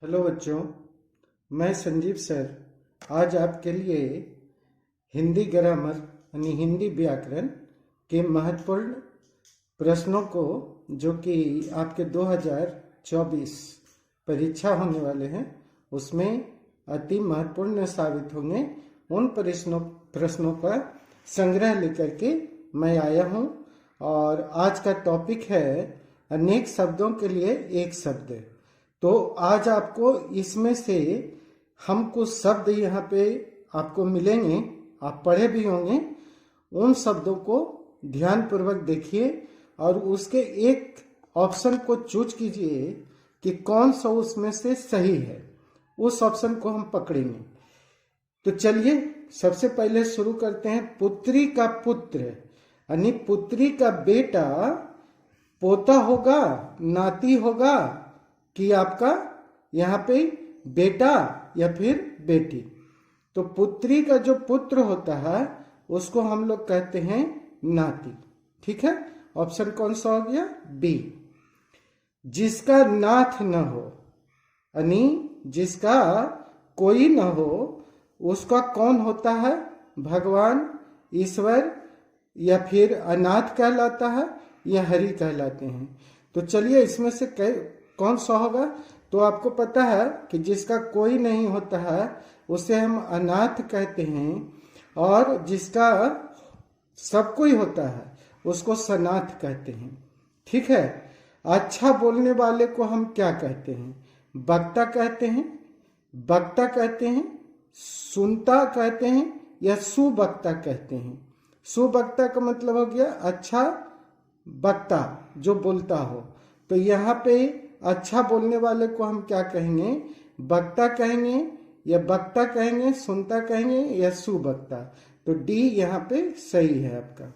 Hello बच्चों, मैं Sanjeev sir आज आपके लिए हिंदी ग्रामर यानी हिंदी व्याकरण के महत्वपूर्ण प्रश्नों को जो कि आपके 2024 परीक्षा होने वाले हैं उसमें अति महत्वपूर्ण साबित होंगे, उन प्रश्नों का संग्रह लेकर के मैं आया हूं। और आज का टॉपिक है अनेक शब्दों के लिए एक शब्द। तो आज आपको इसमें से हम कुछ शब्द यहाँ पे आपको मिलेंगे, आप पढ़े भी होंगे। उन शब्दों को ध्यानपूर्वक देखिए और उसके एक ऑप्शन को चूज कीजिए कि कौन सा उसमें से सही है, उस ऑप्शन को हम पकड़ेंगे। तो चलिए सबसे पहले शुरू करते हैं। पुत्री का पुत्र यानी पुत्री का बेटा पोता होगा, नाती होगा कि आपका यहाँ पे बेटा या फिर बेटी। तो पुत्री का जो पुत्र होता है उसको हम लोग कहते हैं नाती। ठीक है, ऑप्शन कौन सा हो गया? बी। जिसका नाथ न हो यानी जिसका कोई न हो उसका कौन होता है? भगवान, ईश्वर या फिर अनाथ कहलाता है या हरि कहलाते हैं। तो चलिए इसमें से कौन सा होगा? तो आपको पता है कि जिसका कोई नहीं होता है उसे हम अनाथ कहते हैं, और जिसका सब कोई होता है उसको सनाथ कहते हैं। ठीक है। अच्छा बोलने वाले को हम क्या कहते हैं? वक्ता कहते हैं, वक्ता कहते हैं, सुनता कहते हैं या सुवक्ता कहते हैं। सुवक्ता का मतलब हो गया अच्छा वक्ता जो बोलता हो। तो यहाँ पे अच्छा बोलने वाले को हम क्या कहेंगे? वक्ता कहेंगे या वक्ता कहेंगे, सुनता कहेंगे या सुवक्ता। तो डी यहाँ पे सही है आपका।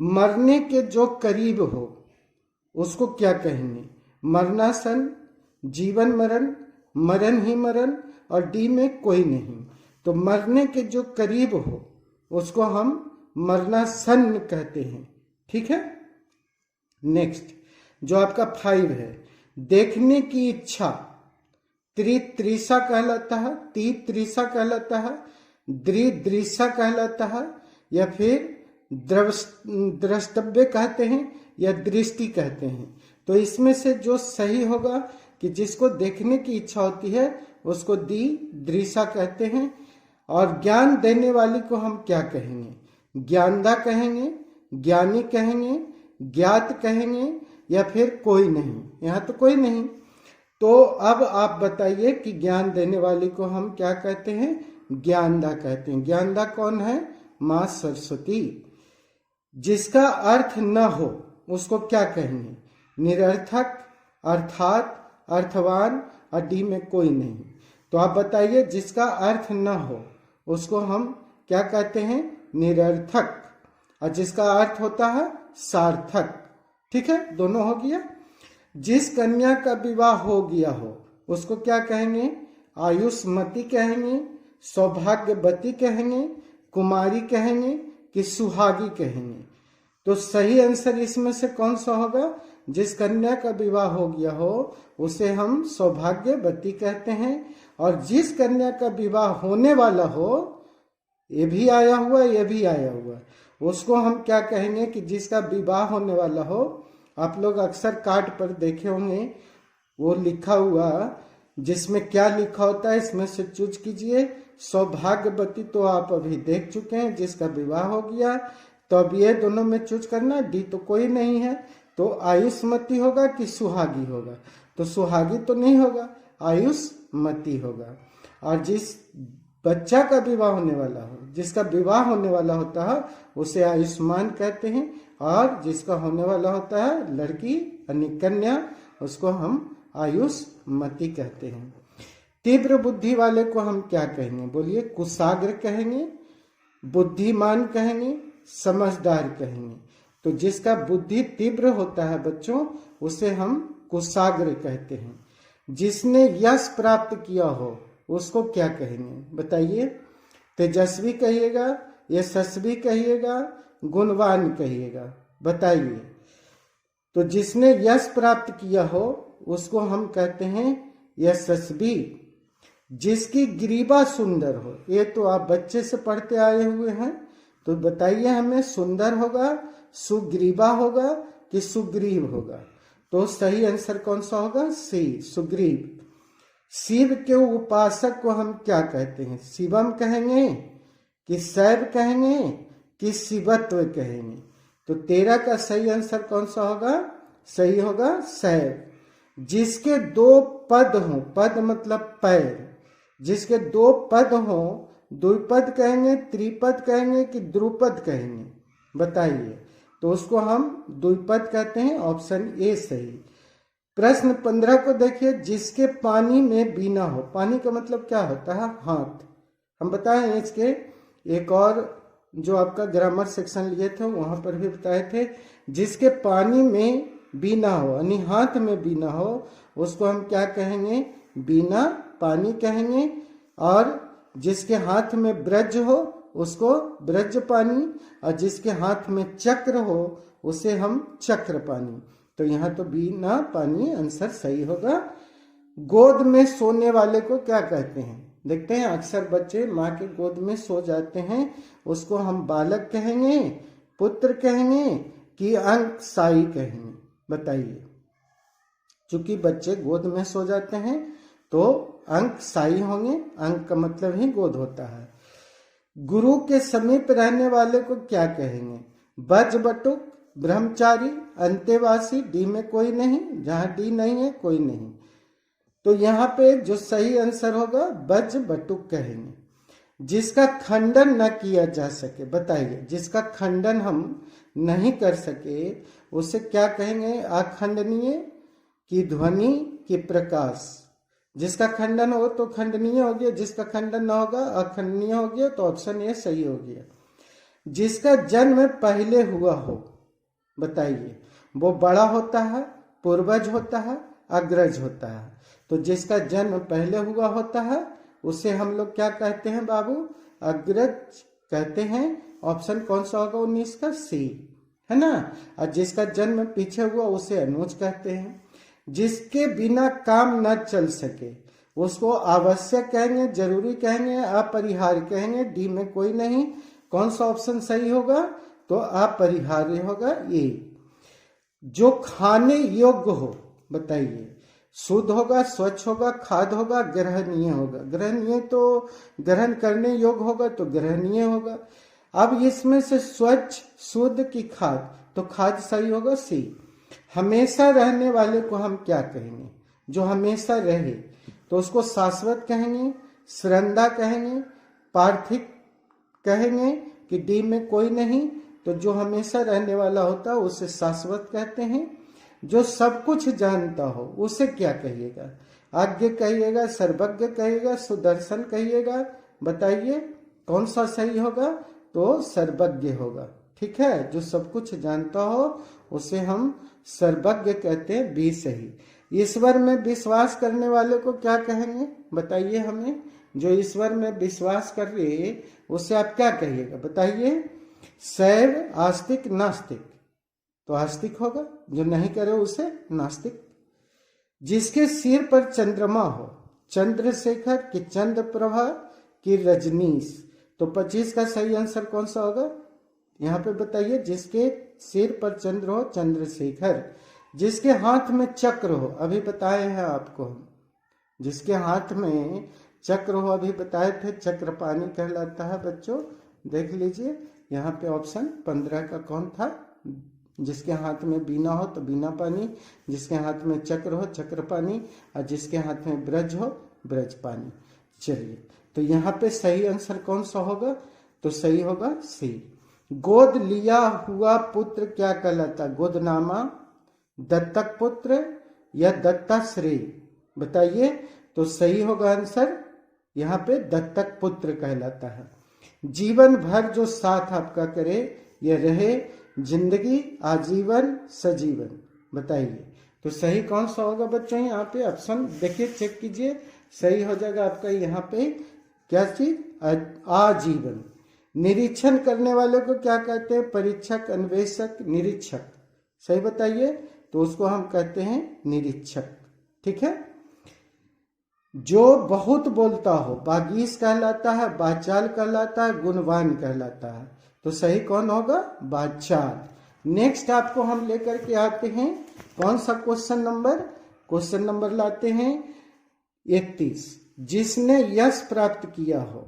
मरने के जो करीब हो उसको क्या कहेंगे? मरणासन, जीवन मरण, मरण ही मरण और डी में कोई नहीं। तो मरने के जो करीब हो उसको हम मरणासन कहते हैं। ठीक है। नेक्स्ट जो आपका 5 है, देखने की इच्छा त्रितृषा कहलाता है, त्रितृषा कहलाता है, दृदृषा कहलाता है या फिर द्रष्टव्य कहते हैं या दृष्टि कहते हैं। तो इसमें से जो सही होगा कि जिसको देखने की इच्छा होती है उसको दृषा कहते हैं। और ज्ञान देने वाली को हम क्या कहेंगे? ज्ञानदा कहेंगे, ज्ञानी कहेंगे, ज्ञात कहेंगे या फिर कोई नहीं। यहाँ तो कोई नहीं। तो अब आप बताइए कि ज्ञान देने वाली को हम क्या कहते हैं? ज्ञानदा कहते हैं। ज्ञानदा कौन है? माँ सरस्वती। जिसका अर्थ न हो उसको क्या कहेंगे? निरर्थक, अर्थात, अर्थवान और डी में कोई नहीं। तो आप बताइए जिसका अर्थ न हो उसको हम क्या कहते हैं? निरर्थक। और जिसका अर्थ होता है सार्थक। ठीक है, दोनों हो गया। जिस कन्या का विवाह हो गया हो उसको क्या कहेंगे? आयुष्मती कहेंगे, सौभाग्यवती कहेंगे, कुमारी कहेंगे कि सुहागी कहेंगे। तो सही आंसर इसमें से कौन सा होगा? जिस कन्या का विवाह हो गया हो उसे हम सौभाग्यवती कहते हैं। और जिस कन्या का विवाह होने वाला हो, ये भी आया हुआ ये भी आया हुआ, उसको हम क्या कहेंगे? कि जिसका विवाह होने वाला हो। आप लोग अक्सर कार्ड पर देखे होंगे वो लिखा हुआ, जिसमें क्या लिखा होता है इसमें से चूज कीजिए। सौभाग्यवती तो आप अभी देख चुके हैं, जिसका विवाह हो गया। तो अब ये दोनों में चूज करना। डी तो कोई नहीं है, तो आयुष्मती होगा कि सुहागी होगा? तो सुहागी तो नहीं होगा, आयुष्मती होगा। और जिस बच्चा का विवाह होने वाला हो, जिसका विवाह होने वाला होता है उसे आयुष्मान कहते हैं। और जिसका होने वाला होता है लड़की यानी कन्या, उसको हम आयुष्मती कहते हैं। तीव्र बुद्धि वाले को हम क्या कहेंगे? बोलिए। कुशाग्र कहेंगे, बुद्धिमान कहेंगे, समझदार कहेंगे। तो जिसका बुद्धि तीव्र होता है बच्चों उसे हम कुशाग्र कहते हैं। जिसने यश प्राप्त किया हो उसको क्या कहेंगे? बताइए। तेजस्वी कहिएगा, यशस्वी कहिएगा, गुणवान कहिएगा? बताइए। तो जिसने यश प्राप्त किया हो उसको हम कहते हैं यशस्वी, जिसकी ग्रीवा सुंदर हो। ये तो आप बच्चे से पढ़ते आए हुए हैं, तो बताइए हमें, सुंदर होगा, सुग्रीवा होगा कि सुग्रीव होगा? तो सही आंसर कौन सा होगा? सी, सुग्रीव। शिव के उपासक को हम क्या कहते हैं? शिवम कहेंगे कि शैव कहेंगे कि शिवत्व कहेंगे? तो 13 का सही आंसर कौन सा होगा? सही होगा शैव। जिसके 2 पद हों, पद मतलब पैर, जिसके 2 पद हों, द्विपद कहेंगे, त्रिपद कहेंगे कि द्रुपद कहेंगे? बताइए। तो उसको हम द्विपद कहते हैं, ऑप्शन ए सही। प्रश्न 15 को देखिए, जिसके पानी में बीना हो। पानी का मतलब क्या होता है? हाथ। हम बताएं इसके एक और जो आपका ग्रामर सेक्शन लिए थे वहां पर भी बताए थे, जिसके पानी में बीना हो यानी हाथ में बीना हो, उसको हम क्या कहेंगे? बीना पानी कहेंगे। और जिसके हाथ में ब्रज हो उसको ब्रज पानी, और जिसके हाथ में चक्र हो उसे हम चक्र पानी। तो यहाँ तो बीना पानी आंसर सही होगा। गोद में सोने वाले को क्या कहते हैं? देखते हैं, अक्सर बच्चे माँ के गोद में सो जाते हैं, उसको हम बालक कहेंगे, पुत्र कहेंगे कि अंक साई कहेंगे? बताइए। चूंकि बच्चे गोद में सो जाते हैं तो अंक साई होंगे, अंक का मतलब ही गोद होता है। गुरु के समीप रहने वाले को क्या कहेंगे? बज बटुक, ब्रह्मचारी, अंतेवासी, डी में कोई नहीं, जहां डी नहीं है कोई नहीं। तो यहाँ पे जो सही आंसर होगा बज बटुक कहेंगे। जिसका खंडन न किया जा सके, बताइए, जिसका खंडन हम नहीं कर सके उसे क्या कहेंगे? अखंडनीय की ध्वनि की प्रकाश। जिसका खंडन हो तो खंडनीय हो गया, जिसका खंडन न होगा अखंडनीय हो गया। तो ऑप्शन ए सही हो गया। जिसका जन्म पहले हुआ हो, बताइए, वो बड़ा होता है, पूर्वज होता है, अग्रज होता है? तो जिसका जन्म पहले हुआ होता है उसे हम लोग क्या कहते हैं बाबू? अग्रज कहते हैं। ऑप्शन कौन सा होगा 19 का? सी, है ना। और जिसका जन्म पीछे हुआ उसे अनुज कहते हैं। जिसके बिना काम न चल सके उसको आवश्यक कहेंगे, जरूरी कहेंगे, अपरिहार्य कहेंगे? डी में कोई नहीं। कौन सा ऑप्शन सही होगा? तो अपरिहार्य होगा ये। जो खाने योग्य हो, बताइए, शुद्ध होगा, स्वच्छ होगा, खाद होगा, ग्रहणीय होगा? ग्रहणीय तो ग्रहण करने योग्य होगा तो ग्रहणीय होगा। अब इसमें से स्वच्छ, शुद्ध की खाद? तो खाद सही होगा, सी। हमेशा रहने वाले को हम क्या कहेंगे? जो हमेशा रहे तो उसको शाश्वत कहेंगे, श्रद्धा कहेंगे, पार्थिक कहेंगे कि डी में कोई नहीं? तो जो हमेशा रहने वाला होता है उसे शाश्वत कहते हैं। जो सब कुछ जानता हो उसे क्या कहिएगा? आज्ञ कहिएगा, सर्वज्ञ कहिएगा, सुदर्शन कहिएगा? बताइए कौन सा सही होगा? तो सर्वज्ञ होगा। ठीक है, जो सब कुछ जानता हो उसे हम सर्वज्ञ कहते हैं, बी सही। ईश्वर में विश्वास करने वाले को क्या कहेंगे? बताइए हमें। जो ईश्वर में विश्वास कर रहे उसे आप क्या कहिएगा? बताइए। शैव, आस्तिक, नास्तिक? तो आस्तिक होगा, जो नहीं करे उसे नास्तिक। जिसके सिर पर चंद्रमा हो, चंद्रशेखर की चंद्रप्रभा की रजनीश? तो 25 का सही आंसर कौन सा होगा? यहाँ पे बताइए। जिसके सिर पर चंद्र हो, चंद्रशेखर। जिसके हाथ में चक्र हो, अभी बताए हैं आपको हम, जिसके हाथ में चक्र हो अभी बताए थे, चक्र पानी कहलाता है बच्चों। देख लीजिए यहाँ पे ऑप्शन 15 का कौन था? जिसके हाथ में बीना हो तो बीना पानी, जिसके हाथ में चक्र हो चक्र पानी, और जिसके हाथ में ब्रज हो ब्रज पानी। चलिए, तो यहाँ पे सही आंसर कौन सा होगा? तो सही होगा सी। गोद लिया हुआ पुत्र क्या कहलाता? गोदनामा, दत्तक पुत्र या दत्ताश्रेय? बताइए। तो सही होगा आंसर यहाँ पे दत्तक पुत्र कहलाता है। जीवन भर जो साथ आपका करे ये रहे, जिंदगी आजीवन सजीवन? बताइए। तो सही कौन सा होगा बच्चों? यहाँ पे ऑप्शन देखिए, चेक कीजिए, सही हो जाएगा आपका यहाँ पे क्या चीज? आजीवन। निरीक्षण करने वाले को क्या कहते हैं? परीक्षक, अन्वेषक, निरीक्षक? सही बताइए। तो उसको हम कहते हैं निरीक्षक। ठीक है। जो बहुत बोलता हो बागीस कहलाता है, बाचाल कहलाता है, गुणवान कहलाता है। तो सही कौन होगा? बाचाल। नेक्स्ट आपको हम लेकर के आते हैं कौन सा क्वेश्चन नंबर? क्वेश्चन नंबर लाते हैं 31। जिसने यश प्राप्त किया हो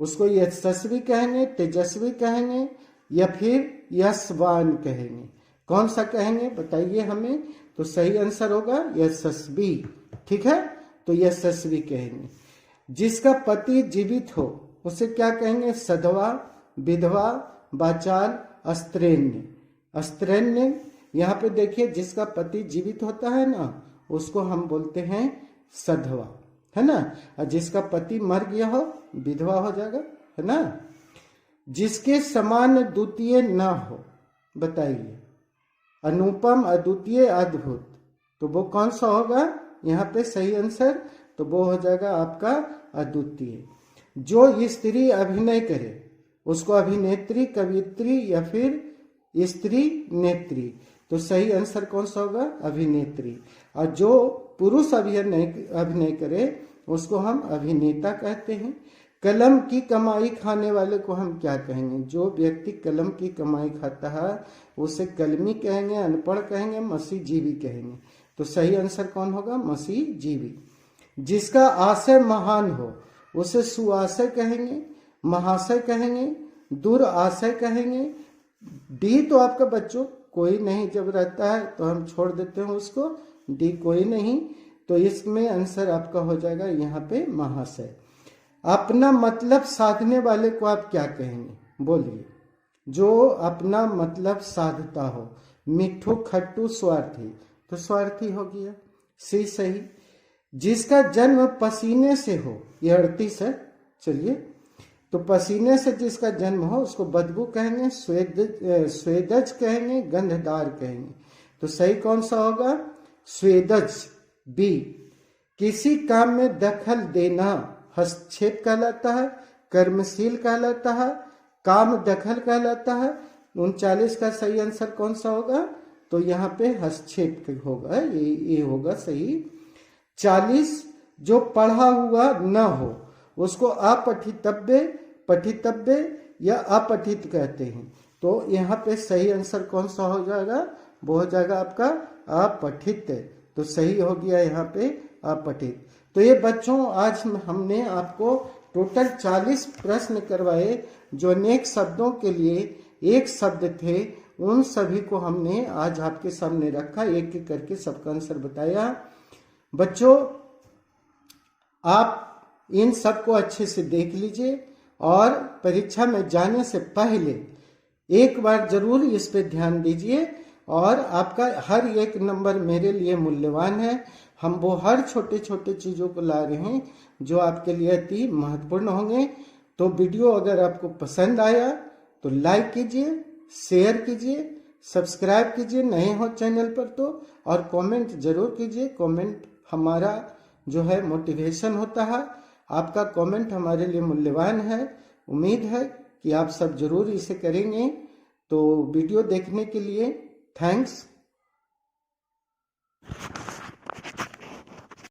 उसको यशस्वी कहेंगे, तेजस्वी कहेंगे या फिर यशवान कहेंगे? कौन सा कहेंगे बताइए हमें। तो सही आंसर होगा यशस्वी। ठीक है, तो यशस्वी कहेंगे। जिसका पति जीवित हो उसे क्या कहेंगे? सधवा, विधवा, बाचाल, अस्त्रैन्य। अस्त्रैन्य, यहाँ पे देखिए जिसका पति जीवित होता है ना उसको हम बोलते हैं सधवा, है ना। और जिसका पति मर गया हो विधवा हो जाएगा, है ना। जिसके समान द्वितीय न हो, बताइए। अनुपम, अद्वितीय, अद्भुत, तो वो कौन सा होगा यहाँ पे सही आंसर? तो वो हो जाएगा आपका अद्वितीय। जो स्त्री अभिनय करे उसको अभिनेत्री, कवियत्री या फिर स्त्री नेत्री? तो सही आंसर कौन सा होगा? अभिनेत्री। और जो पुरुष अभिनय करे उसको हम अभिनेता कहते हैं। कलम की कमाई खाने वाले को हम क्या कहेंगे? जो व्यक्ति कलम की कमाई खाता है उसे कलमी कहेंगे, अनपढ़ कहेंगे, मसीहजीवी कहेंगे। तो सही आंसर कौन होगा? मसीहजीवी। जिसका आशय महान हो उसे सुआशय कहेंगे, महाशय कहेंगे, दुराशय कहेंगे। डी तो आपका बच्चों कोई नहीं जब रहता है तो हम छोड़ देते हैं उसको, डी कोई नहीं। तो इसमें आंसर आपका हो जाएगा यहाँ पे महाशय। अपना मतलब साधने वाले को आप क्या कहेंगे? बोलिए। जो अपना मतलब साधता हो, मिट्ठू, खट्टू, स्वार्थी, तो स्वार्थी हो गया। सी सही। जिसका जन्म पसीने से हो, ये 38 है। चलिए, तो पसीने से जिसका जन्म हो उसको बदबू कहेंगे, स्वेदज कहेंगे, गंधदार कहेंगे। तो सही कौन सा होगा? स्वेदज, बी। किसी काम में दखल देना हस्तक्षेप कहलाता है, कर्मशील कहलाता है, काम दखल कहलाता है। 39 का सही आंसर कौन सा होगा? तो यहाँ पे हस्तक्षेप होगा, ये होगा सही। 40 जो पढ़ा हुआ न हो उसको अपठितव्य, पठितव्य या अपठित कहते हैं। तो यहाँ पे सही आंसर कौन सा हो जाएगा? वो हो जाएगा आपका अपठित। तो सही हो गया यहाँ पे अपठित। तो ये बच्चों आज हमने आपको टोटल 40 प्रश्न करवाए जो अनेक शब्दों के लिए एक शब्द थे। उन सभी को हमने आज आपके सामने रखा, एक एक करके सबका आंसर बताया। बच्चों आप इन सबको अच्छे से देख लीजिए और परीक्षा में जाने से पहले एक बार जरूर इस पे ध्यान दीजिए। और आपका हर एक नंबर मेरे लिए मूल्यवान है। हम वो हर छोटे छोटे चीज़ों को ला रहे हैं जो आपके लिए अति महत्वपूर्ण होंगे। तो वीडियो अगर आपको पसंद आया तो लाइक कीजिए, शेयर कीजिए, सब्सक्राइब कीजिए नए हो चैनल पर तो, और कमेंट जरूर कीजिए। कमेंट हमारा जो है मोटिवेशन होता है। आपका कमेंट हमारे लिए मूल्यवान है। उम्मीद है कि आप सब जरूर इसे करेंगे। तो वीडियो देखने के लिए थैंक्स।